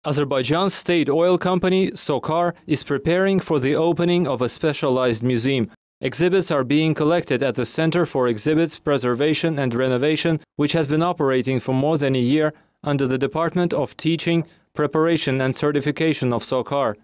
Azerbaijan's state oil company, Socar, is preparing for the opening of a specialized museum. Exhibits are being collected at the Center for Exhibits, Preservation and Renovation, which has been operating for more than a year under the Department of Teaching, Preparation and Certification of Socar.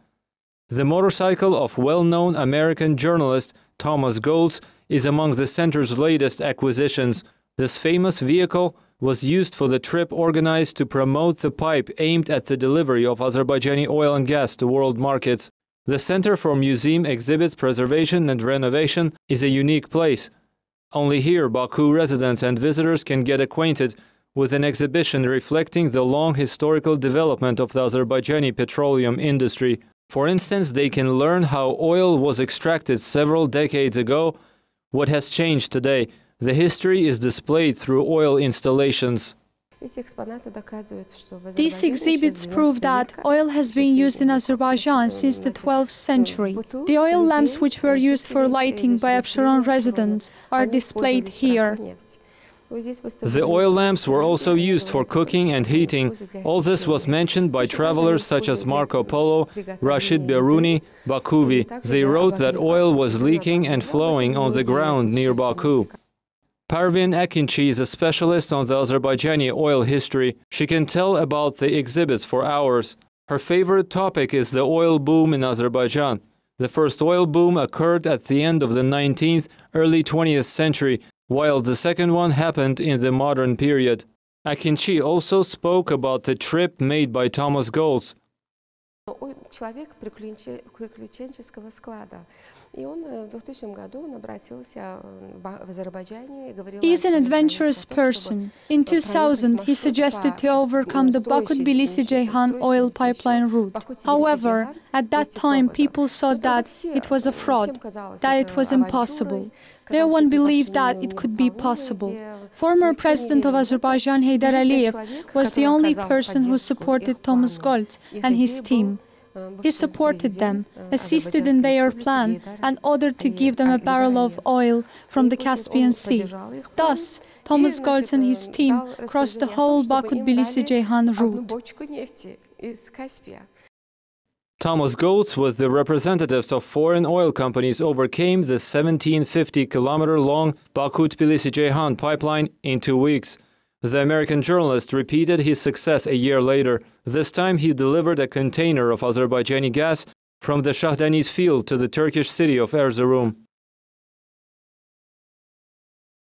The motorcycle of well-known American journalist Thomas Goltz is among the center's latest acquisitions. This famous vehicle was used for the trip organized to promote the pipe aimed at the delivery of Azerbaijani oil and gas to world markets. The Center for Museum Exhibits, Preservation and Renovation is a unique place. Only here Baku residents and visitors can get acquainted with an exhibition reflecting the long historical development of the Azerbaijani petroleum industry. For instance, they can learn how oil was extracted several decades ago, what has changed today. The history is displayed through oil installations. These exhibits prove that oil has been used in Azerbaijan since the 12th century. The oil lamps which were used for lighting by Absheron residents are displayed here. The oil lamps were also used for cooking and heating. All this was mentioned by travelers such as Marco Polo, Rashid Beruni, Bakuvi. They wrote that oil was leaking and flowing on the ground near Baku. Parvin Akinci is a specialist on the Azerbaijani oil history. She can tell about the exhibits for hours. Her favorite topic is the oil boom in Azerbaijan. The first oil boom occurred at the end of the 19th, early 20th century, while the second one happened in the modern period. Akinci also spoke about the trip made by Thomas Goltz. He is an adventurous person. In 2000, he suggested to overcome the Baku-Tbilisi-Ceyhan oil pipeline route. However, at that time, people thought that it was a fraud, that it was impossible. No one believed that it could be possible. Former President of Azerbaijan, Heydar Aliyev, was the only person who supported Thomas Goltz and his team. He supported them, assisted in their plan, and ordered to give them a barrel of oil from the Caspian Sea. Thus, Thomas Goltz and his team crossed the whole Baku-Tbilisi-Ceyhan route. Thomas Goltz, with the representatives of foreign oil companies, overcame the 1750-kilometer-long Baku-Tbilisi-Ceyhan pipeline in 2 weeks. The American journalist repeated his success a year later. This time he delivered a container of Azerbaijani gas from the Shahdaniz field to the Turkish city of Erzurum.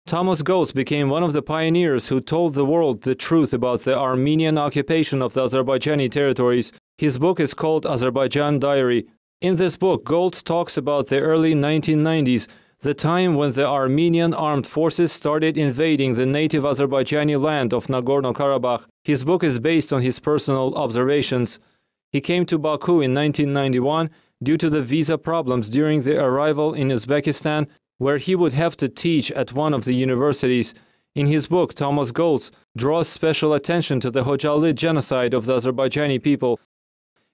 Thomas Goltz became one of the pioneers who told the world the truth about the Armenian occupation of the Azerbaijani territories. His book is called Azerbaijan Diary. In this book, Goltz talks about the early 1990s, the time when the Armenian armed forces started invading the native Azerbaijani land of Nagorno-Karabakh. His book is based on his personal observations. He came to Baku in 1991 due to the visa problems during the arrival in Uzbekistan, where he would have to teach at one of the universities. In his book, Thomas Goltz draws special attention to the Hocalı genocide of the Azerbaijani people.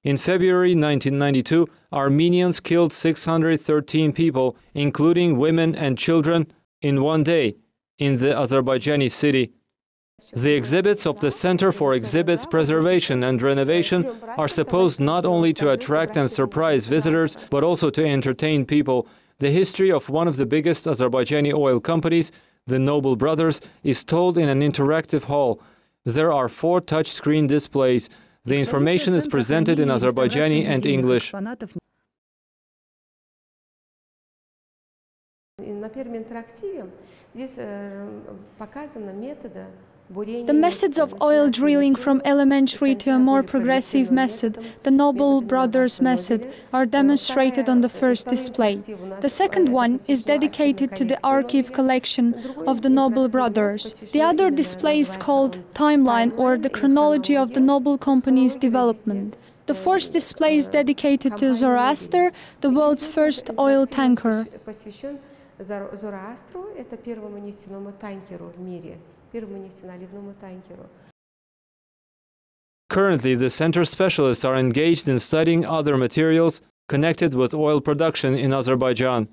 In February 1992, Armenians killed 613 people, including women and children, in one day in the Azerbaijani city. The exhibits of the Center for Exhibits, Preservation and Renovation are supposed not only to attract and surprise visitors, but also to entertain people. The history of one of the biggest Azerbaijani oil companies, the Noble Brothers, is told in an interactive hall. There are 4 touchscreen displays. The information is presented in Azerbaijani and English. The methods of oil drilling, from elementary to a more progressive method, the Noble Brothers method, are demonstrated on the first display. The second one is dedicated to the archive collection of the Noble Brothers. The other display is called Timeline, or the chronology of the Noble Company's development. The fourth display is dedicated to Zoroaster, the world's first oil tanker. Currently, the center specialists are engaged in studying other materials connected with oil production in Azerbaijan.